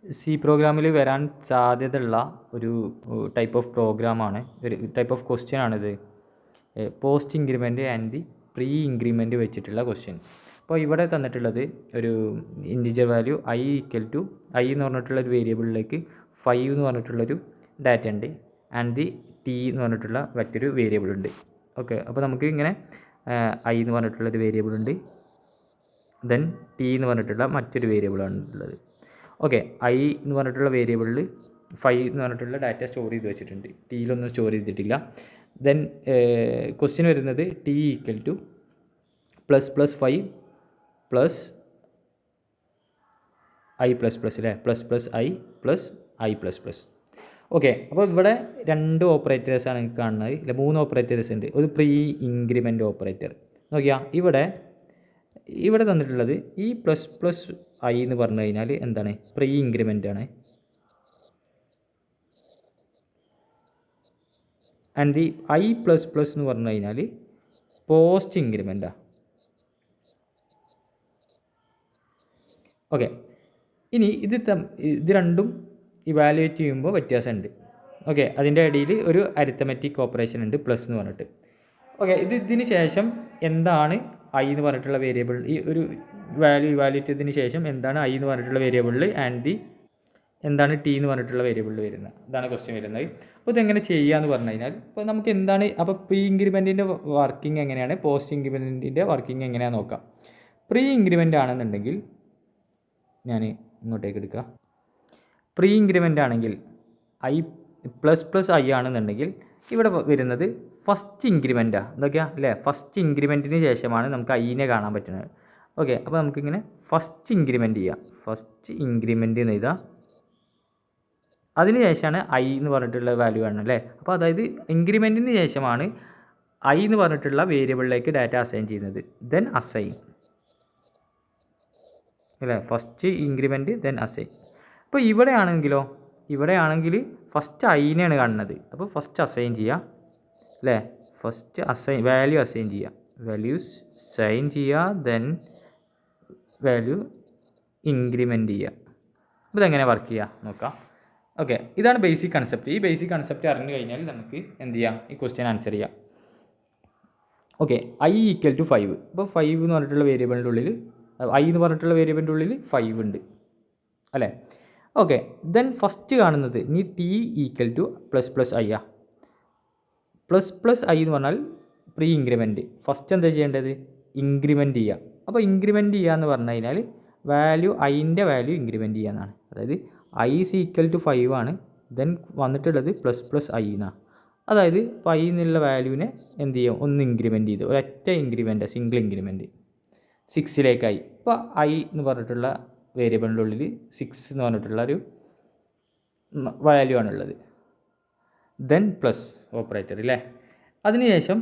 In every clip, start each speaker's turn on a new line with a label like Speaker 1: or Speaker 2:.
Speaker 1: C പ്രോഗ്രാമിൽ വരാൻ സാധ്യതയുള്ള ഒരു ടൈപ്പ് ഓഫ് പ്രോഗ്രാമാണ്, ഒരു ടൈപ്പ് ഓഫ് ക്വസ്റ്റ്യൻ ആണിത്. Post increment and the pre increment വെച്ചിട്ടുള്ള ക്വസ്റ്റ്യൻ. അപ്പോൾ ഇവിടെ തന്നിട്ടുള്ളത് ഒരു integer value I equal to I എന്ന് പറഞ്ഞിട്ടുള്ള ഒരു വേരിയബിളിലേക്ക് 5 എന്ന് പറഞ്ഞിട്ടുള്ളൊരു ഡാറ്റ ഉണ്ട്, ആൻഡ് ദി ടി എന്ന് പറഞ്ഞിട്ടുള്ള മറ്റൊരു വേരിയബിൾ ഉണ്ട്. ഓക്കെ, അപ്പോൾ നമുക്ക് ഇങ്ങനെ ഐ എന്ന് പറഞ്ഞിട്ടുള്ളൊരു വേരിയബിൾ ഉണ്ട്, ദെൻ ടി എന്ന് പറഞ്ഞിട്ടുള്ള മറ്റൊരു വേരിയബിളാണ് ഉള്ളത്. ഓക്കെ, ഐ എന്ന് പറഞ്ഞിട്ടുള്ള വേരിയബിളിൽ 5 എന്ന് പറഞ്ഞിട്ടുള്ള ഡാറ്റ സ്റ്റോർ ചെയ്ത് വെച്ചിട്ടുണ്ട്, ടിയിലൊന്നും സ്റ്റോർ ചെയ്തിട്ടില്ല. ദെൻ ക്വസ്റ്റ്യൻ വരുന്നത് T equal to ++5 plus I plus plus അല്ലേ, ++i plus I plus plus. Okay, അപ്പോൾ ഇവിടെ 2 ഓപ്പറേറ്റേഴ്സാണ് നിങ്ങൾക്ക് കാണുന്നത്, ഇല്ല 3 ഓപ്പറേറ്റേഴ്സ് ഉണ്ട്. ഒരു പ്രീ ഇൻക്രിമെൻറ്റ് ഓപ്പറേറ്റർ നോക്കിയാൽ ഇവിടെ തന്നിട്ടുള്ളത് ഈ ++i എന്ന് പറഞ്ഞു കഴിഞ്ഞാൽ എന്താണ്, പ്രീ ഇൻക്രിമെൻ്റ് ആണ്. And the I plus plus എന്ന് പറഞ്ഞു കഴിഞ്ഞാൽ പോസ്റ്റ് ഇൻക്രിമെൻറ്റാണ്. ഓക്കെ, ഇനി ഇത് രണ്ടും ഇവാലുവേറ്റ് ചെയ്യുമ്പോൾ വ്യത്യാസമുണ്ട്. ഓക്കെ, അതിൻ്റെ ഇടയിൽ ഒരു അരിത്തമെറ്റിക് ഓപ്പറേഷൻ ഉണ്ട്, പ്ലസ് എന്ന് പറഞ്ഞിട്ട്. ഓക്കെ, ഇതിന് ശേഷം എന്താണ് ഐ എന്ന് പറഞ്ഞിട്ടുള്ള വേരിയബിൾ, ഈ ഒരു വാല്യൂ ഇവാലുവേറ്റ് ചെയ്തതിന് ശേഷം എന്താണ് ഐ എന്ന് പറഞ്ഞിട്ടുള്ള വേരിയബിളിൽ ആൻഡ് ദി എന്താണ് ടി എന്ന് പറഞ്ഞിട്ടുള്ള വേരിയബിളിൽ വരുന്നത്, ഇതാണ് ക്വസ്റ്റ്യൻ വരുന്നത്. അപ്പോൾ ഇതെങ്ങനെ ചെയ്യാമെന്ന് പറഞ്ഞു കഴിഞ്ഞാൽ, ഇപ്പോൾ നമുക്ക് എന്താണ്, അപ്പോൾ പ്രീ ഇൻക്രിമെൻറ്റിൻ്റെ വർക്കിംഗ് എങ്ങനെയാണ്, പോസ്റ്റ് ഇൻക്രിമെൻറ്റിൻ്റെ വർക്കിംഗ് എങ്ങനെയാണെന്ന് നോക്കാം. പ്രീ ഇൻക്രിമെൻ്റ് ആണെന്നുണ്ടെങ്കിൽ ഞാൻ ഇങ്ങോട്ടേക്ക് എടുക്കുക. പ്രീ ഇൻക്രിമെൻ്റ് ആണെങ്കിൽ ഐ ++i ആണെന്നുണ്ടെങ്കിൽ ഇവിടെ വരുന്നത് ഫസ്റ്റ് ഇൻക്രിമെൻറ്റാണ്. എന്തൊക്കെയാണ് അല്ലേ, ഫസ്റ്റ് ഇൻക്രിമെൻറ്റിന് ശേഷമാണ് നമുക്ക് ഐനെ കാണാൻ പറ്റുന്നത്. ഓക്കെ, അപ്പോൾ നമുക്കിങ്ങനെ ഫസ്റ്റ് ഇൻക്രിമെൻറ്റ് ചെയ്യാം. ഫസ്റ്റ് ഇൻക്രിമെൻറ്റ് എന്ന് എഴുതാം, അതിന് ശേഷമാണ് ഐ എന്ന് പറഞ്ഞിട്ടുള്ള വാല്യൂ ആണ് അല്ലേ. അപ്പോൾ അതായത് ഇൻക്രിമെൻറ്റിന് ശേഷമാണ് ഐ എന്ന് പറഞ്ഞിട്ടുള്ള വേരിയബിളിലേക്ക് ഡാറ്റ അസൈൻ ചെയ്യുന്നത്, ദെൻ അസൈൻ അല്ലേ, ഫസ്റ്റ് ഇൻക്രിമെൻറ്റ് ദെൻ അസൈൻ. അപ്പോൾ ഇവിടെയാണെങ്കിൽ ഫസ്റ്റ് ഐനെയാണ് കാണുന്നത്, അപ്പോൾ ഫസ്റ്റ് അസൈൻ ചെയ്യുക അല്ലേ, ഫസ്റ്റ് വാല്യൂ അസൈൻ ചെയ്യുക, വാല്യൂസ് സൈൻ ചെയ്യുക, ദെൻ വാല്യൂ ഇൻക്രിമെൻറ്റ് ചെയ്യുക. അപ്പോൾ ഇതെങ്ങനെ വർക്ക് ചെയ്യുക നോക്കാം. ഓക്കെ, ഇതാണ് ബേസിക് കൺസെപ്റ്റ്. ഈ ബേസിക് കൺസെപ്റ്റ് അറിഞ്ഞു കഴിഞ്ഞാൽ നമുക്ക് എന്ത് ചെയ്യാം, ഈ ക്വസ്റ്റ്യൻ ആൻസർ ചെയ്യാം. Okay, I equal to 5. അപ്പോൾ 5 എന്ന് പറഞ്ഞിട്ടുള്ള വേരിയബിളിൻ്റെ ഉള്ളിൽ, ഐ എന്ന് പറഞ്ഞിട്ടുള്ള വേരിയബിളിൻ്റെ ഉള്ളിൽ 5 ഉണ്ട് അല്ലേ. ഓക്കെ, ദെൻ ഫസ്റ്റ് കാണുന്നത് ഇനി ടി ഈക്വൽ ടു ++i ആ. ++i എന്ന് പറഞ്ഞാൽ പ്രീ ഇൻക്രിമെൻറ്റ്. ഫസ്റ്റ് എന്താ ചെയ്യേണ്ടത്, ഇൻക്രിമെൻറ്റ് ചെയ്യുക. അപ്പോൾ ഇൻക്രിമെൻറ്റ് ചെയ്യുക എന്ന് പറഞ്ഞു കഴിഞ്ഞാൽ ഐൻ്റെ വാല്യൂ ഇൻക്രിമെൻറ്റ് ചെയ്യുക എന്നാണ്. അതായത് ഐ ഈസ് ഈക്വൽ ടു 5 ആണ്, ദെൻ വന്നിട്ടുള്ളത് ++i എന്നാണ്. അതായത് ഐ എന്നുള്ള വാല്യൂവിനെ എന്ത് ചെയ്യും, ഒന്ന് ഇൻക്രിമെൻറ്റ് ചെയ്ത്, ഒരൊറ്റ ഇൻക്രിമെൻറ്റ്, സിംഗിൾ ഇൻക്രിമെൻറ്റ് 6ലേക്കായി. ഇപ്പോൾ ഐ എന്ന് പറഞ്ഞിട്ടുള്ള വേരിയബിളിൻ്റെ ഉള്ളിൽ 6 എന്ന് പറഞ്ഞിട്ടുള്ള ഒരു വാല്യൂ ആണുള്ളത്, ദെൻ പ്ലസ് ഓപ്പറേറ്റർ അല്ലേ. അതിനുശേഷം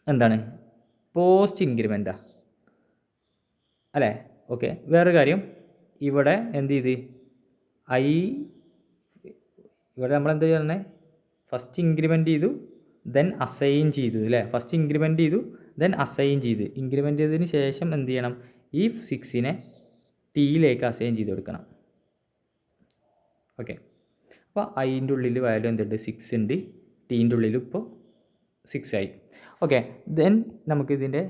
Speaker 1: എന്താണ്, പോസ്റ്റ് ഇൻക്രിമെൻറ്റാണ് അല്ലേ. ഓക്കെ, വേറൊരു കാര്യം, ഇവിടെ എന്ത് ചെയ്ത് ഇവിടെ നമ്മളെന്താ ചെയ്യുന്നത്, ഫസ്റ്റ് ഇൻക്രിമെൻറ്റ് ചെയ്തു, ദെൻ അസൈൻ ചെയ്തു അല്ലേ. ഫസ്റ്റ് ഇൻക്രിമെൻറ്റ് ചെയ്തു, ദെൻ അസൈൻ ചെയ്ത്, ഇൻക്രിമെൻറ്റ് ചെയ്തതിന് ശേഷം എന്ത് ചെയ്യണം, ഈ 6നെ ടിയിലേക്ക് അസൈൻ ചെയ്ത് കൊടുക്കണം. ഓക്കെ, അപ്പോൾ ഐൻ്റെ ഉള്ളിൽ വാല്യൂ എന്തുണ്ട്, 6 ഉണ്ട്, ടീൻ്റെ ഉള്ളിൽ ഇപ്പോൾ 6 ആയി. ഓക്കെ, ദെൻ നമുക്കിതിൻ്റെ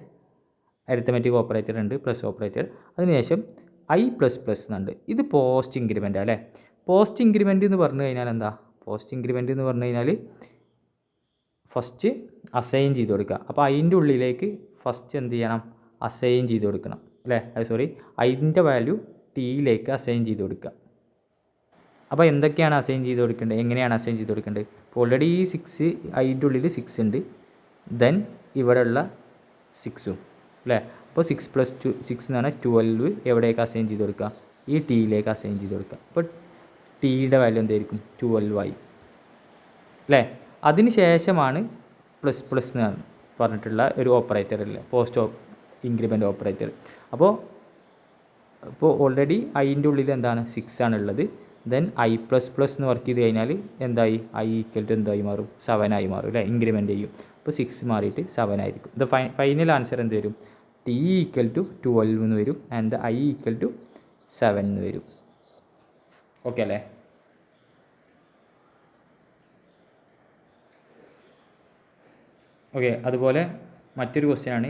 Speaker 1: അരിത്തമെറ്റിക് ഓപ്പറേറ്റർ ഉണ്ട്, പ്ലസ് ഓപ്പറേറ്റർ. അതിനുശേഷം I++ എന്നുണ്ട്. ഇത് പോസ്റ്റ് ഇൻക്രിമെൻ്റ് അല്ലേ. പോസ്റ്റ് ഇൻക്രിമെൻ്റ് എന്ന് പറഞ്ഞു കഴിഞ്ഞാൽ എന്താ, പോസ്റ്റ് ഇൻക്രിമെൻ്റ് എന്ന് പറഞ്ഞു കഴിഞ്ഞാൽ ഫസ്റ്റ് അസൈൻ ചെയ്ത് കൊടുക്കുക. അപ്പോൾ ഐൻ്റെ ഉള്ളിലേക്ക് ഫസ്റ്റ് എന്ത് ചെയ്യണം, അസൈൻ ചെയ്ത് കൊടുക്കണം അല്ലേ. ഐൻ്റെ വാല്യൂ ടിയിലേക്ക് അസൈൻ ചെയ്ത് കൊടുക്കുക. അപ്പോൾ എന്തൊക്കെയാണ് അസൈൻ ചെയ്ത് കൊടുക്കേണ്ടത്, എങ്ങനെയാണ് അസൈൻ ചെയ്ത് കൊടുക്കേണ്ടത്. ഇപ്പോൾ ഓൾറെഡി ഈ 6 ഐൻ്റെ ഉള്ളിൽ 6 ഉണ്ട്, ദെൻ ഇവിടെയുള്ള 6ഉം അല്ലേ. അപ്പോൾ 6+6 എന്ന് പറഞ്ഞാൽ 12 എവിടേക്ക് അസൈൻ ചെയ്ത് കൊടുക്കുക, ഈ ടിയിലേക്ക് അസൈൻ ചെയ്ത് കൊടുക്കുക. അപ്പോൾ ടിയുടെ വാല്യൂ എന്തായിരിക്കും, 12 ആയി അല്ലേ. അതിന് ശേഷമാണ് ++ എന്ന് പറഞ്ഞിട്ടുള്ള ഒരു ഓപ്പറേറ്റർ അല്ലേ, പോസ്റ്റ് ഇൻക്രിമെൻ്റ് ഓപ്പറേറ്റർ. അപ്പോൾ ഓൾറെഡി ഐൻ്റെ ഉള്ളിൽ എന്താണ്, 6 ആണുള്ളത്. ദെൻ I++ എന്ന് വർക്ക് ചെയ്ത് കഴിഞ്ഞാൽ എന്തായി, ഐ ഈക്വൽ ടു എന്തായി മാറും, 7 ആയി മാറും അല്ലേ, ഇൻക്രിമെൻ്റ് ചെയ്യും. അപ്പോൾ 6 മാറിയിട്ട് 7 ആയിരിക്കും. ഇത് ഫൈനൽ ആൻസർ എന്ത് വരും, ടി ഈക്വൽ ടു 12 എന്ന് വരും, ആൻഡ് ഐ ഈക്വൽ ടു 7 എന്ന് വരും. ഓക്കെ അല്ലേ? ഓക്കെ, അതുപോലെ മറ്റൊരു ക്വസ്റ്റ്യൻ ആണ്